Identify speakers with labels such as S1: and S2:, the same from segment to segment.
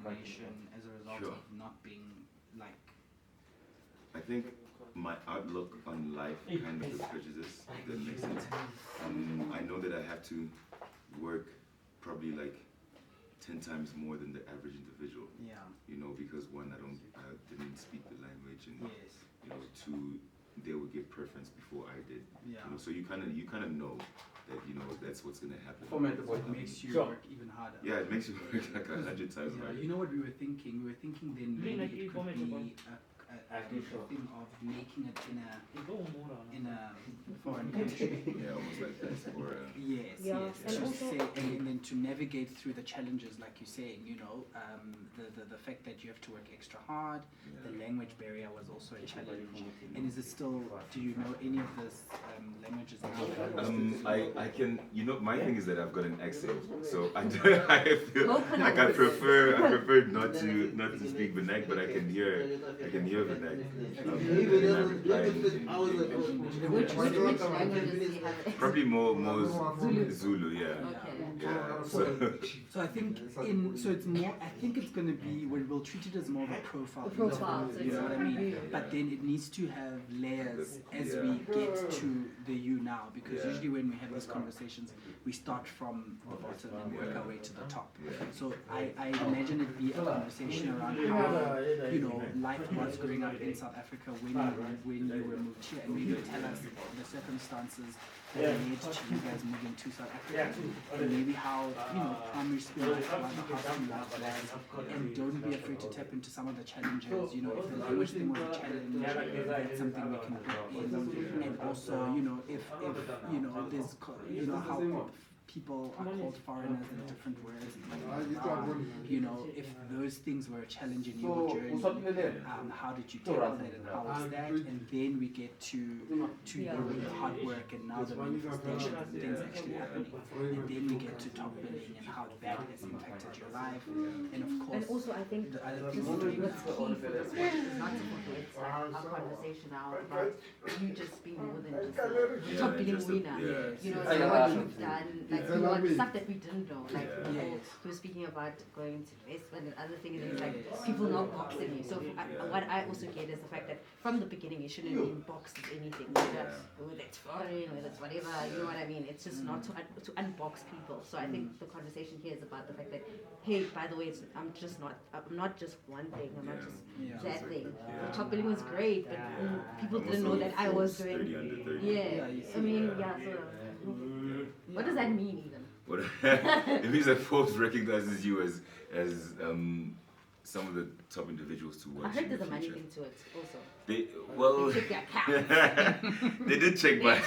S1: discrimination as a result
S2: Sure.
S1: of not being like.
S2: I think my outlook on life kind of prejudice, if that makes sense. I know that I have to work probably like 10 times more than the average individual.
S1: Yeah.
S2: You know, because one, I didn't speak the language, and
S1: Yes.
S2: you know, two, they would give preference before I did.
S1: Yeah.
S2: You know, so you kind of know that, you know, that's what's gonna happen.
S1: So it makes you work even harder.
S2: Yeah, it makes you work like 100 times
S1: Yeah,
S2: harder.
S1: you know what we were thinking? We were thinking then maybe it could be a thing of making it in a foreign country.
S2: Yeah, almost like this. Or
S1: Yes,
S3: Yeah,
S1: yes.
S3: and
S1: To
S3: also-
S1: say, and then to navigate through the challenges, like you're saying, you know, the fact that you have to work extra hard, the language barrier was also a challenge. And is it still? Do you know any of those languages now?
S2: I can, you know, my thing is that I've got an accent, so I feel like I prefer not to speak Vernac, but I can hear Vernac. And I reply in
S3: Which
S2: English.
S3: languages do you have?
S2: Probably more Zulu, yeah.
S3: Okay.
S2: Yeah.
S1: So I think it's more. I think it's going to be we'll treat it as more of a profile.
S3: Profile,
S1: interview,
S3: so
S1: you know
S3: it's
S1: what I mean?
S3: really-
S1: But then it needs to have layers as
S2: Yeah.
S1: we get to the you now, because
S2: Yeah.
S1: usually when we have these conversations, we start from the bottom and work our way to the top.
S2: Yeah.
S1: So I imagine it be a conversation around how life was growing up in South Africa when you were moved here, and maybe tell us the circumstances that led to you guys moving to South Africa, and maybe how primary school life was, how school life was, and don't be afraid to tap into some of the challenges. You know, if the language thing was a challenge, that's something we can put in, and also if there's how people are called foreigners in different words, if those things were a challenge in your journey, how did you tackle that and how was that? And then we get to your hard work and now the manifestation of things actually happening. And then we get to top billing and how that has impacted your life. And of course,
S3: And also, I think
S1: the other
S3: what's
S1: things
S3: key
S1: doing.
S3: for this one is not to forget our conversation now about you just being more than just a top billing winner. You know, so what you've done, like stuff that we didn't know. Like he was speaking about going to investment and other things, and it's like people now boxing you. So what I also get is the fact that from the beginning you shouldn't be boxed with anything, whether it's foreign, whether it's whatever. You know what I mean? It's just not to unbox people. So I think the conversation here is about the fact that, hey, by the way, I'm not just one thing. I'm not just that thing. The top billing was great, but people didn't know that I was doing.
S2: 30 under 30.
S3: Yeah, I mean, so what does that mean even?
S2: What it means that Forbes recognizes you as some of the top individuals to watch.
S3: I heard
S2: in
S3: there's
S2: the
S3: a money
S2: future.
S3: thing to it also.
S2: Well,
S3: They check their accounts.
S2: they did check my.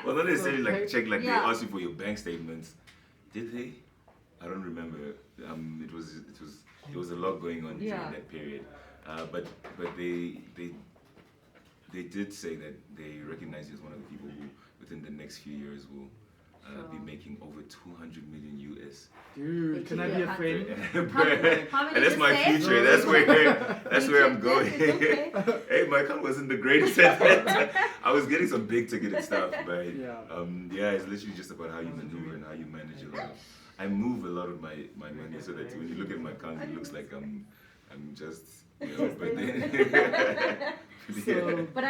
S2: Well, not necessarily like check, like they
S3: Yeah.
S2: asked you for your bank statements. Did they? I don't remember. There was a lot going on during that period. But they did say that they recognize you as one of the people who within the next few years will be making over 200 million US.
S1: Dude, can I be a friend?
S3: How many
S2: And that's
S3: you
S2: my
S3: said?
S2: future. That's where I'm going. Hey, my account wasn't the greatest at that. I was getting some big ticketed stuff, but it's literally just about how you maneuver and how you manage a lot. I move a lot of my money so that when you look at my account, it looks like I'm just but then.
S3: But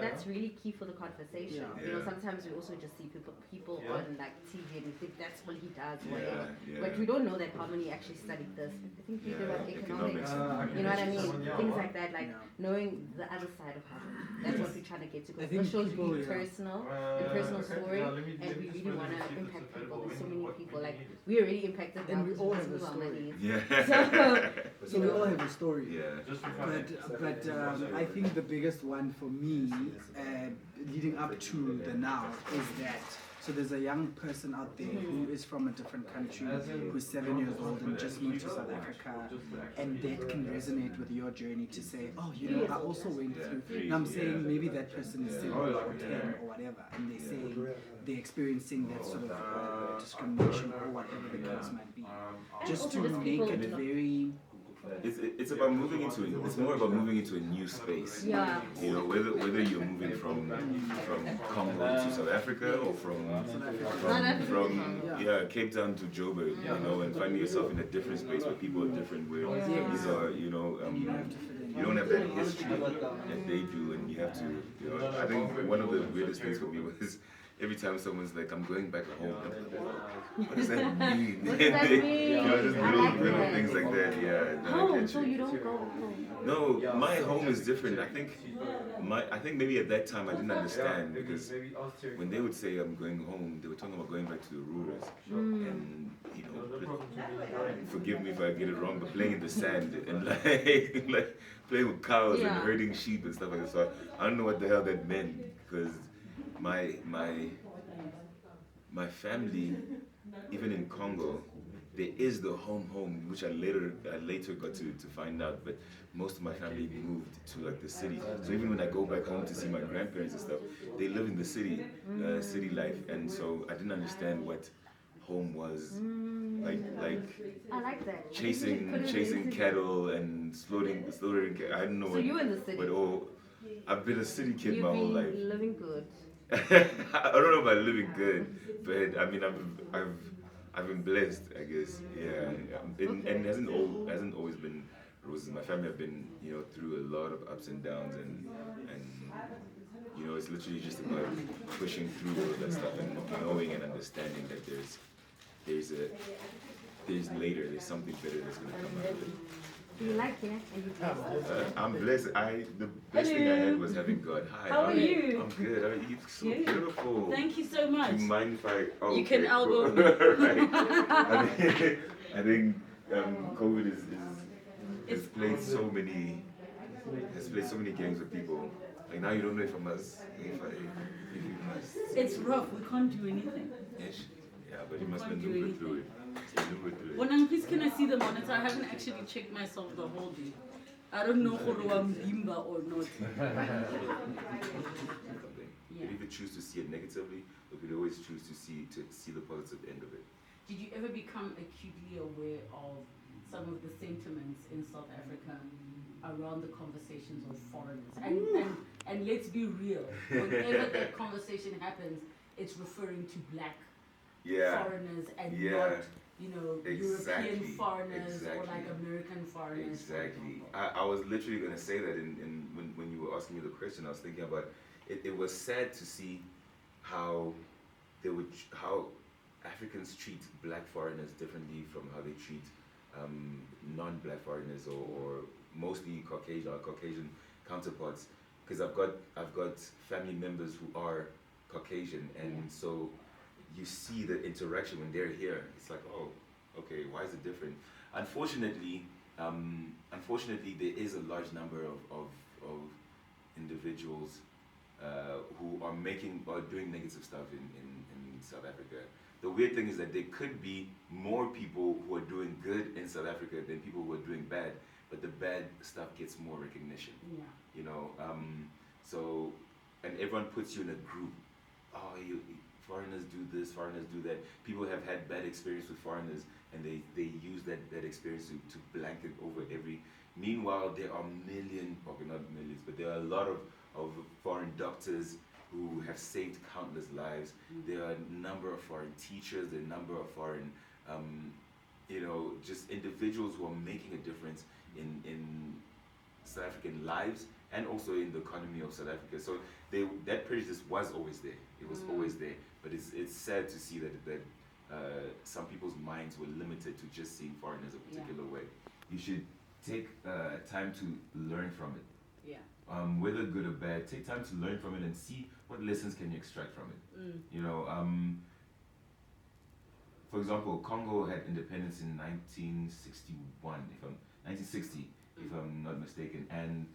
S3: that's really key for the conversation. You know, sometimes we also just see people on like TV and we think that's all he does, whatever. But we don't know that Harmony actually studied this. I think he did like economics. You know what I mean? Things like that, like knowing the other side of Harmony. That's what we're trying to get to. Because it shows really personal, a personal story, and we really want to impact people. There's so many people. Like we are really impacted now.
S1: And we all have a
S3: because of our
S1: story.
S3: money.
S1: So we all have a story.
S2: Yeah.
S1: But I think the biggest one for me, leading up to the now, is that so there's a young person out there who is from a different country, who's 7 years old and just moved to South Africa, and that can resonate with your journey to say, oh, I also went through. And I'm saying maybe that person is 7 or 10 or whatever, and they're saying they're experiencing that sort of discrimination or whatever the case might be. Just to make it very
S2: it's about moving into it's more about moving into a new space.
S3: Yeah.
S2: You know, whether you're moving from Congo to South Africa or from Cape Town to Joburg, you know, and finding yourself in a different space where people are different, where these are, you know, you don't have that history that they do, and you have to, you know. I think one of the weirdest things for me was every time someone's like, "I'm going back home," I'm like, what does that mean?
S3: What does that mean?
S2: You know, just little things like that. Yeah.
S3: Home, so you don't go home.
S2: No, my home is different. I think maybe at that time I didn't understand, because when they would say I'm going home, they were talking about going back to the rurals, and you know, forgive me if I get it wrong, but playing in the sand and like playing with cows and herding sheep and stuff like that. So I don't know what the hell that meant, because my family, even in Congo, there is the home, which I later got to find out. But most of my family moved to like the city. So even when I go back home to see my grandparents and stuff, they live in the city, city life. And so I didn't understand what home was. Like
S3: I like that.
S2: chasing cattle and slaughtering. I don't know.
S3: So you in the city?
S2: But I've been a city kid my whole life.
S3: Living good.
S2: I don't know about living good, but I mean I've been blessed, I guess. Yeah, and it hasn't always been roses. My family have been, you know, through a lot of ups and downs, and you know, it's literally just about pushing through all of that stuff and knowing and understanding that there's something better that's gonna come out of it.
S3: Do you like it?
S2: I'm blessed. The best thing I had was having God. Hi.
S4: How are you?
S2: I'm good. You're so beautiful.
S4: Thank you so much.
S2: Do you mind if I? Oh,
S4: you can elbow me.
S2: Right. I think COVID has played so many games with people. Like now you don't know if I must.
S4: It's rough. We can't do anything.
S2: Yes. Yeah, but you must maneuver through it.
S4: Well, please, can I see the monitor? I haven't actually checked myself the whole day. I don't know whether I'm bimba or not.
S2: You could either choose to see it negatively, or you could always choose to see the positive end of it.
S4: Did you ever become acutely aware of some of the sentiments in South Africa around the conversations of foreigners? And let's be real, whenever that conversation happens, it's referring to black foreigners and not, you know, European foreigners or like American foreigners.
S2: Exactly. I was literally going to say that when you were asking me the question. I was thinking about it. It was sad to see how Africans treat black foreigners differently from how they treat non-black foreigners or mostly Caucasian counterparts. Because I've got family members who are Caucasian, and so you see the interaction when they're here. It's like, oh, okay, why is it different? Unfortunately, there is a large number of individuals who are doing negative stuff in South Africa. The weird thing is that there could be more people who are doing good in South Africa than people who are doing bad, but the bad stuff gets more recognition. Yeah. You know, so, and everyone puts you in a group. Oh, foreigners do this, foreigners do that. People have had bad experience with foreigners, and they use that experience to blanket over every. Meanwhile, there are not millions, but there are a lot of foreign doctors who have saved countless lives. There are a number of foreign teachers, there are a number of foreign, you know, just individuals who are making a difference in South African lives and also in the economy of South Africa. So that prejudice was always there. It was always there. But it's sad to see that some people's minds were limited to just seeing foreigners a particular way. You should take time to learn from it.
S4: Yeah.
S2: Whether good or bad, take time to learn from it and see what lessons can you extract from it. You know, for example, Congo had independence in 1960, if I'm not mistaken, and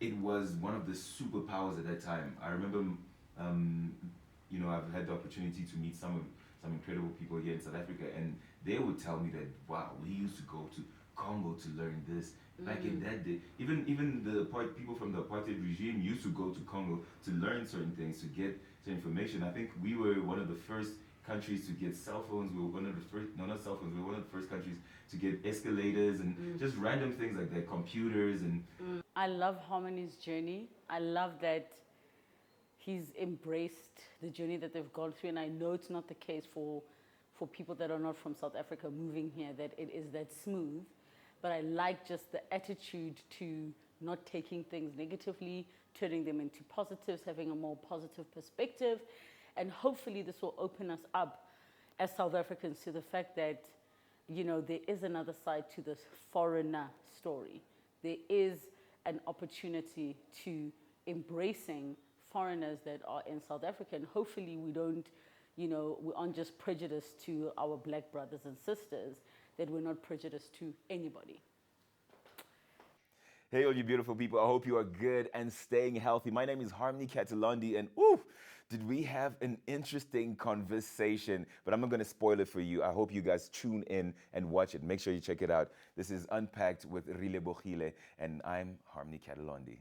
S2: it was one of the superpowers at that time. I remember, you know, I've had the opportunity to meet some incredible people here in South Africa, and they would tell me that, wow, we used to go to Congo to learn this. Back in that day, even the people from the apartheid regime used to go to Congo to learn certain things, to get certain information. I think we were one of the first countries to get cell phones. We were one of the first, no, not cell phones, we were one of the first countries to get escalators and just random things like that, computers and...
S4: I love Harmony's journey. I love that he's embraced the journey that they've gone through, and I know it's not the case for people that are not from South Africa moving here, that it is that smooth. But I like just the attitude to not taking things negatively, turning them into positives, having a more positive perspective. And hopefully this will open us up as South Africans to the fact that, you know, there is another side to this foreigner story. There is an opportunity to embracing foreigners that are in South Africa. And hopefully we don't, you know, we aren't just prejudiced to our black brothers and sisters, that we're not prejudiced to anybody.
S2: Hey, all you beautiful people. I hope you are good and staying healthy. My name is Harmony Catalandi, and ooh, did we have an interesting conversation. But I'm not going to spoil it for you. I hope you guys tune in and watch it. Make sure you check it out. This is Unpacked with Relebogile, and I'm Harmony Catalandi.